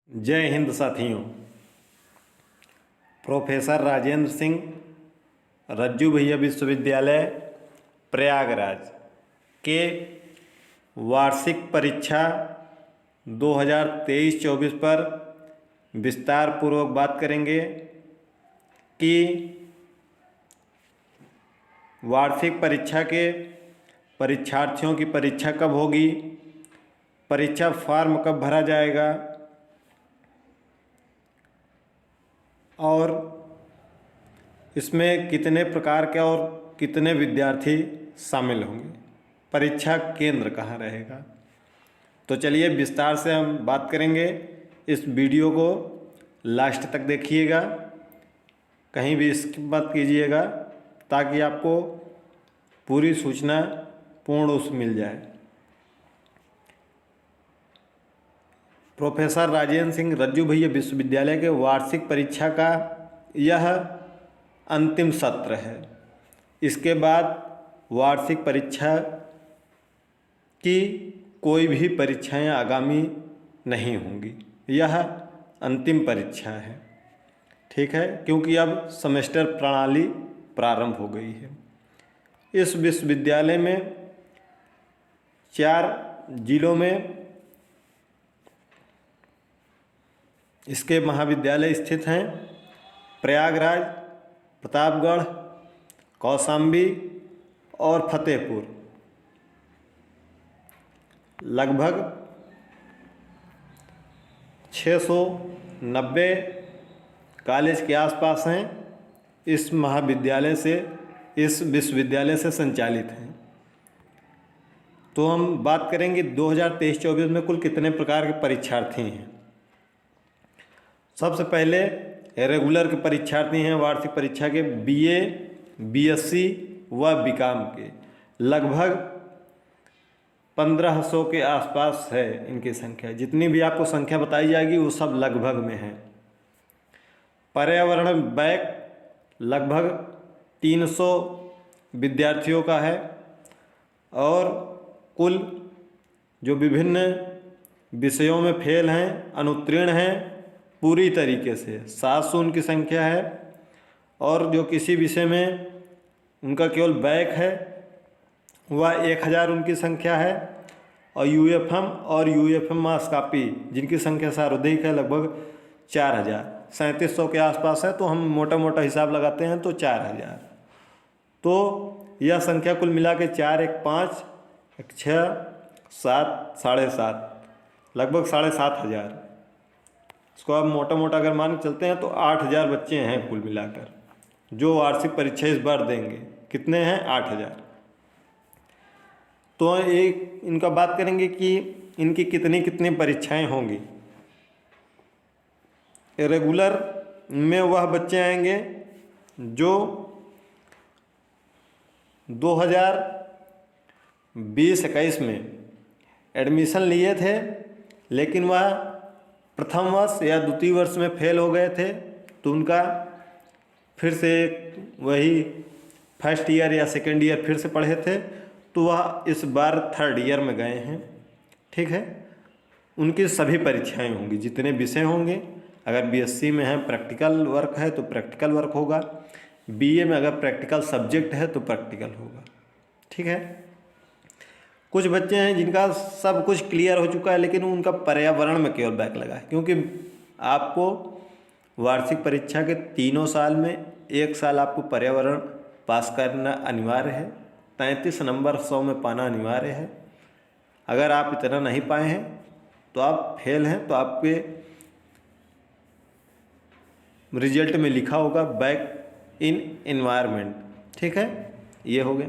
जय हिंद साथियों। प्रोफेसर राजेंद्र सिंह, रज्जू भैया विश्वविद्यालय प्रयागराज के वार्षिक परीक्षा 2023-24 पर विस्तार पूर्वक बात करेंगे कि वार्षिक परीक्षा के परीक्षार्थियों की परीक्षा कब होगी, परीक्षा फॉर्म कब भरा जाएगा और इसमें कितने प्रकार के और कितने विद्यार्थी शामिल होंगे, परीक्षा केंद्र कहाँ रहेगा। तो चलिए विस्तार से हम बात करेंगे। इस वीडियो को लास्ट तक देखिएगा, कहीं भी स्किप मत कीजिएगा ताकि आपको पूरी सूचना पूर्ण रूप से मिल जाए। प्रोफेसर राजेंद्र सिंह रज्जू भैया विश्वविद्यालय के वार्षिक परीक्षा का यह अंतिम सत्र है। इसके बाद वार्षिक परीक्षा की कोई भी परीक्षाएं आगामी नहीं होंगी, यह अंतिम परीक्षा है। ठीक है, क्योंकि अब सेमेस्टर प्रणाली प्रारंभ हो गई है। इस विश्वविद्यालय में 4 जिलों में इसके महाविद्यालय स्थित हैं। प्रयागराज, प्रतापगढ़, कौशाम्बी और फतेहपुर। लगभग 690 कॉलेज के आसपास हैं। इस महाविद्यालय से, इस विश्वविद्यालय से संचालित हैं। तो हम बात करेंगे 2023-24 में कुल कितने प्रकार के परीक्षार्थी हैं। सबसे पहले रेगुलर के परीक्षार्थी हैं वार्षिक परीक्षा के बीए, बीएससी व बीकॉम के। लगभग 1500 के आसपास है इनकी संख्या। जितनी भी आपको संख्या बताई जाएगी वो सब लगभग में है। पर्यावरण बैक लगभग 300 विद्यार्थियों का है और कुल जो विभिन्न विषयों में फेल हैं, अनुत्तीर्ण हैं, पूरी तरीके से 700 उनकी संख्या है। और जो किसी विषय में उनका केवल बैक है वह 1000 उनकी संख्या है। और यूएफएम और यूएफएम मास कॉपी जिनकी संख्या सर्वाधिक है लगभग 4000, 3700 के आसपास है। तो हम मोटा मोटा हिसाब लगाते हैं तो 4000। तो यह संख्या कुल मिला के 4, 1, 5, 1, 6, 7, 7.5, लगभग 7500। इसको आप मोटा मोटा अगर मान के चलते हैं तो 8000 बच्चे हैं कुल मिलाकर जो वार्षिक परीक्षा इस बार देंगे। कितने हैं? 8000। तो एक इनका बात करेंगे कि इनकी कितनी कितनी परीक्षाएं होंगी। रेगुलर में वह बच्चे आएंगे जो 2020-21 में एडमिशन लिए थे लेकिन वह प्रथम वर्ष या द्वितीय वर्ष में फेल हो गए थे, तो उनका फिर से वही फर्स्ट ईयर या सेकेंड ईयर फिर से पढ़े थे, तो वह इस बार थर्ड ईयर में गए हैं। ठीक है, उनकी सभी परीक्षाएं होंगी, जितने विषय होंगे। अगर बीएससी में है प्रैक्टिकल वर्क है तो प्रैक्टिकल वर्क होगा, बीए में अगर प्रैक्टिकल सब्जेक्ट है तो प्रैक्टिकल होगा। ठीक है, कुछ बच्चे हैं जिनका सब कुछ क्लियर हो चुका है लेकिन उनका पर्यावरण में केवल बैक लगा है। क्योंकि आपको वार्षिक परीक्षा के तीनों साल में 1 साल आपको पर्यावरण पास करना अनिवार्य है। 33 नंबर 100 में पाना अनिवार्य है। अगर आप इतना नहीं पाए हैं तो आप फेल हैं। तो आपके रिजल्ट में लिखा होगा बैक इन एनवायरनमेंट। ठीक है, ये हो गया।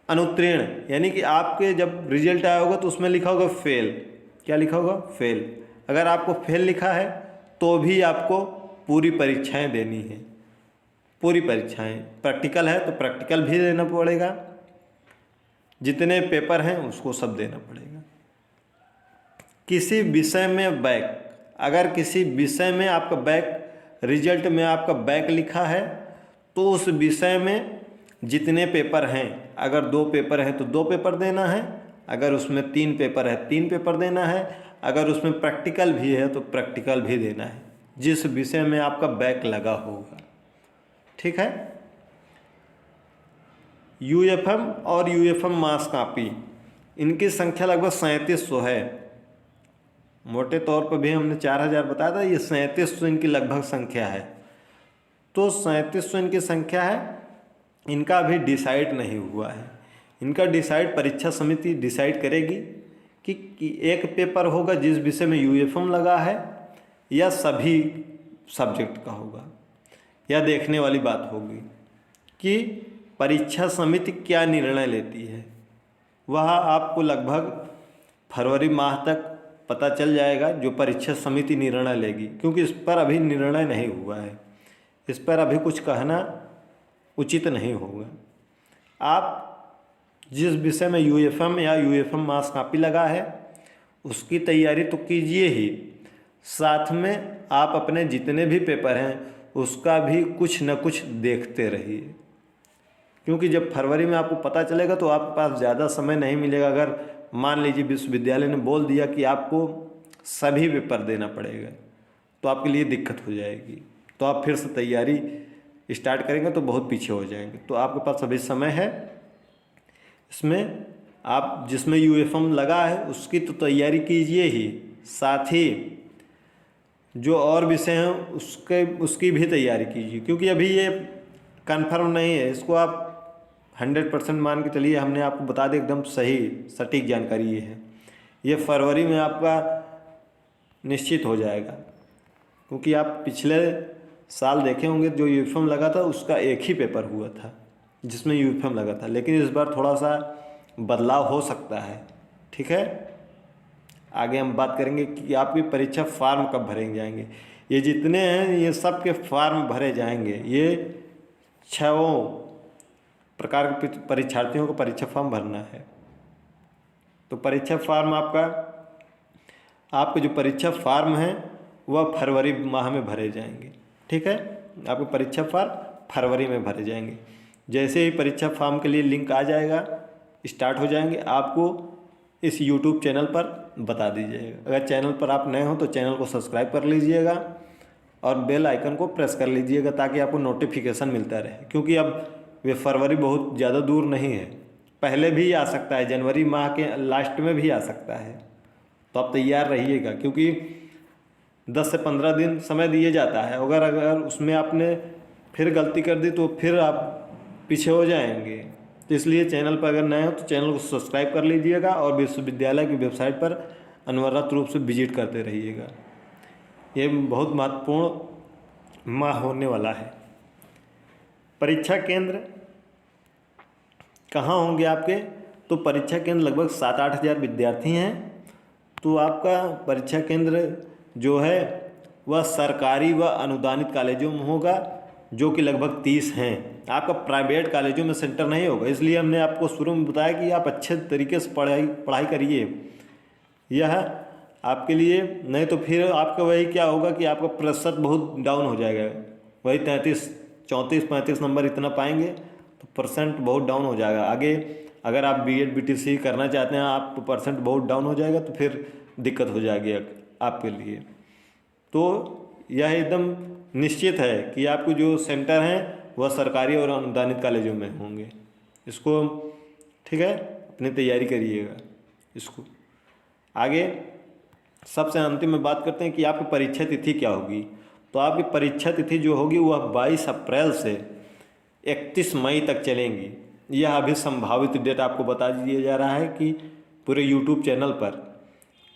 अनुत्तीर्ण यानी कि आपके जब रिजल्ट आया होगा तो उसमें लिखा होगा फेल। क्या लिखा होगा? फेल। अगर आपको फेल लिखा है तो भी आपको पूरी परीक्षाएं देनी है। पूरी परीक्षाएं, प्रैक्टिकल है तो प्रैक्टिकल भी देना पड़ेगा, जितने पेपर हैं उसको सब देना पड़ेगा। किसी विषय में बैक, अगर किसी विषय में आपका बैक, रिजल्ट में आपका बैक लिखा है तो उस विषय में जितने पेपर हैं, अगर 2 पेपर हैं तो 2 पेपर देना है, अगर उसमें 3 पेपर है 3 पेपर देना है, अगर उसमें प्रैक्टिकल भी है तो प्रैक्टिकल भी देना है जिस विषय में आपका बैक लगा होगा। ठीक है। यूएफएम और यूएफएम मास कापी इनकी संख्या लगभग 3700 है। मोटे तौर पर भी हमने 4000 बताया था, ये 3700 इनकी लगभग संख्या है। तो 3700 इनकी संख्या है, इनका अभी डिसाइड नहीं हुआ है। इनका डिसाइड परीक्षा समिति डिसाइड करेगी कि एक पेपर होगा जिस विषय में यूएफएम लगा है या सभी सब्जेक्ट का होगा। यह देखने वाली बात होगी कि परीक्षा समिति क्या निर्णय लेती है। वह आपको लगभग फरवरी माह तक पता चल जाएगा जो परीक्षा समिति निर्णय लेगी, क्योंकि इस पर अभी निर्णय नहीं हुआ है। इस पर अभी कुछ कहना उचित नहीं होगा। आप जिस विषय में यूएफएम या यूएफएम मास कापी लगा है उसकी तैयारी तो कीजिए ही, साथ में आप अपने जितने भी पेपर हैं उसका भी कुछ न कुछ देखते रहिए, क्योंकि जब फरवरी में आपको पता चलेगा तो आपके पास ज़्यादा समय नहीं मिलेगा। अगर मान लीजिए विश्वविद्यालय ने बोल दिया कि आपको सभी पेपर देना पड़ेगा तो आपके लिए दिक्कत हो जाएगी, तो आप फिर से तैयारी स्टार्ट करेंगे तो बहुत पीछे हो जाएंगे। तो आपके पास अभी समय है, इसमें आप जिसमें यूएफएम लगा है उसकी तो तैयारी कीजिए ही, साथ ही जो और विषय हैं उसकी भी तैयारी कीजिए, क्योंकि अभी ये कंफर्म नहीं है। इसको आप 100% मान के चलिए, हमने आपको बता दें एकदम सही सटीक जानकारी ये है। ये फरवरी में आपका निश्चित हो जाएगा, क्योंकि आप पिछले साल देखे होंगे जो यूएफएम लगा था उसका एक ही पेपर हुआ था जिसमें यूएफएम लगा था, लेकिन इस बार थोड़ा सा बदलाव हो सकता है। ठीक है। आगे हम बात करेंगे कि आपकी परीक्षा फार्म कब भरे जाएंगे। ये जितने हैं ये सब के फार्म भरे जाएंगे। ये 6 प्रकार के परीक्षार्थियों को परीक्षा फॉर्म भरना है। तो परीक्षा फार्म आपके जो परीक्षा फार्म है वह फरवरी माह में भरे जाएंगे। ठीक है। आपके परीक्षा फार्म फरवरी में भरे जाएंगे। जैसे ही परीक्षा फॉर्म के लिए लिंक आ जाएगा, स्टार्ट हो जाएंगे, आपको इस यूट्यूब चैनल पर बता दीजिएगा। अगर चैनल पर आप नए हो तो चैनल को सब्सक्राइब कर लीजिएगा और बेल आइकन को प्रेस कर लीजिएगा ताकि आपको नोटिफिकेशन मिलता रहे, क्योंकि अब वे फरवरी बहुत ज़्यादा दूर नहीं है, पहले भी आ सकता है, जनवरी माह के लास्ट में भी आ सकता है। तो आप तैयार रहिएगा, क्योंकि 10 से 15 दिन समय दिए जाता है। अगर उसमें आपने फिर गलती कर दी तो फिर आप पीछे हो जाएंगे। तो इसलिए चैनल पर अगर नए हो तो चैनल को सब्सक्राइब कर लीजिएगा और विश्वविद्यालय की वेबसाइट पर अनवरत रूप से विजिट करते रहिएगा। ये बहुत महत्वपूर्ण माह होने वाला है। परीक्षा केंद्र कहाँ होंगे आपके? तो परीक्षा केंद्र लगभग 7-8 हज़ार विद्यार्थी हैं। तो आपका परीक्षा केंद्र जो है वह सरकारी व अनुदानित कॉलेजों में होगा, जो कि लगभग 30 हैं। आपका प्राइवेट कॉलेजों में सेंटर नहीं होगा, इसलिए हमने आपको शुरू में बताया कि आप अच्छे तरीके से पढ़ाई करिए। यह आपके लिए, नहीं तो फिर आपका वही क्या होगा कि आपका प्रतिशत बहुत डाउन हो जाएगा। वही 33, 34, 35 नंबर इतना पाएंगे तो परसेंट बहुत डाउन हो जाएगा। आगे अगर आप बीएड बीटीसी करना चाहते हैं, आप परसेंट बहुत डाउन हो जाएगा तो फिर दिक्कत हो जाएगी आपके लिए। तो यह एकदम निश्चित है कि आपको जो सेंटर हैं वह सरकारी और अनुदानित कॉलेजों में होंगे। इसको ठीक है, अपनी तैयारी करिएगा। इसको आगे सबसे अंतिम में बात करते हैं कि आपकी परीक्षा तिथि क्या होगी। तो आपकी परीक्षा तिथि जो होगी वह 22 अप्रैल से 31 मई तक चलेंगी। यह अभी संभावित डेट आपको बता दिया जा रहा है कि पूरे यूट्यूब चैनल पर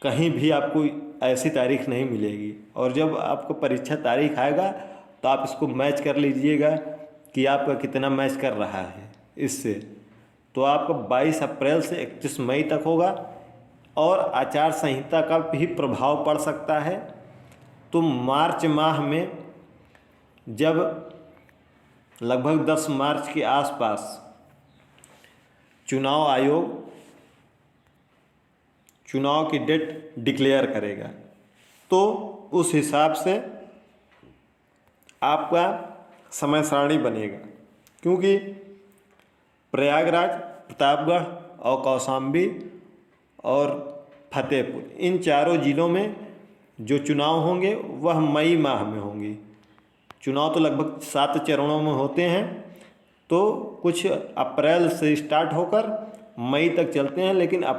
कहीं भी आपको ऐसी तारीख नहीं मिलेगी। और जब आपको परीक्षा तारीख आएगा तो आप इसको मैच कर लीजिएगा कि आपका कितना मैच कर रहा है इससे। तो आपका 22 अप्रैल से 31 मई तक होगा और आचार संहिता का भी प्रभाव पड़ सकता है। तो मार्च माह में जब लगभग 10 मार्च के आसपास चुनाव आयोग चुनाव की डेट डिक्लेयर करेगा, तो उस हिसाब से आपका समय सारणी बनेगा। क्योंकि प्रयागराज, प्रतापगढ़ और कौशाम्बी और फतेहपुर, इन चारों ज़िलों में जो चुनाव होंगे वह मई माह में होंगे। चुनाव तो लगभग 7 चरणों में होते हैं, तो कुछ अप्रैल से स्टार्ट होकर मई तक चलते हैं, लेकिन अब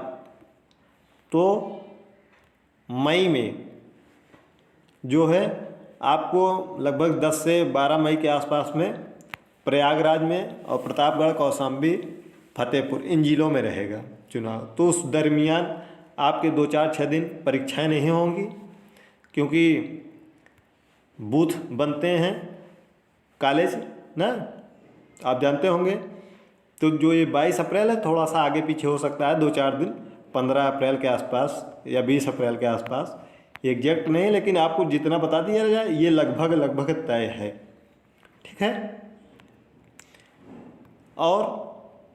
तो मई में जो है आपको लगभग 10 से 12 मई के आसपास में प्रयागराज में और प्रतापगढ़, कौशाम्बी, फतेहपुर इन ज़िलों में रहेगा चुनाव। तो उस दरमियान आपके 2-4-6 दिन परीक्षाएं नहीं होंगी, क्योंकि बूथ बनते हैं कॉलेज ना, आप जानते होंगे। तो जो ये 22 अप्रैल है थोड़ा सा आगे पीछे हो सकता है 2-4 दिन, 15 अप्रैल के आसपास या 20 अप्रैल के आसपास, एग्जैक्ट नहीं, लेकिन आपको जितना बता दिया जाए ये लगभग तय है। ठीक है। और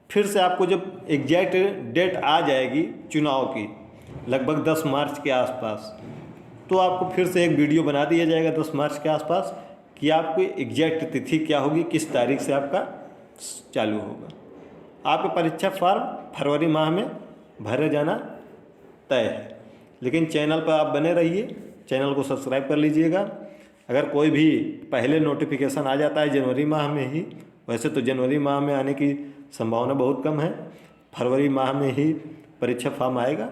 फिर से आपको जब एग्जैक्ट डेट आ जाएगी चुनाव की लगभग 10 मार्च के आसपास, तो आपको फिर से एक वीडियो बना दिया जाएगा 10 मार्च के आसपास कि आपकी एग्जैक्ट तिथि क्या होगी, किस तारीख से आपका चालू होगा। आपका परीक्षा फॉर्म फरवरी माह में भरे जाना तय है। लेकिन चैनल पर आप बने रहिए, चैनल को सब्सक्राइब कर लीजिएगा। अगर कोई भी पहले नोटिफिकेशन आ जाता है जनवरी माह में ही, वैसे तो जनवरी माह में आने की संभावना बहुत कम है, फरवरी माह में ही परीक्षा फॉर्म आएगा,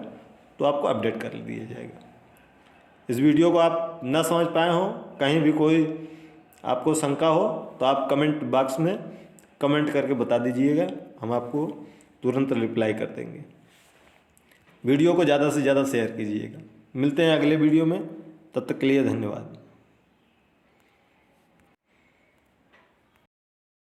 तो आपको अपडेट कर दिया जाएगा। इस वीडियो को आप न समझ पाए हो, कहीं भी कोई आपको शंका हो, तो आप कमेंट बॉक्स में कमेंट करके बता दीजिएगा, हम आपको तुरंत रिप्लाई कर देंगे। वीडियो को ज़्यादा से ज़्यादा शेयर कीजिएगा। मिलते हैं अगले वीडियो में, तब तक के लिए धन्यवाद।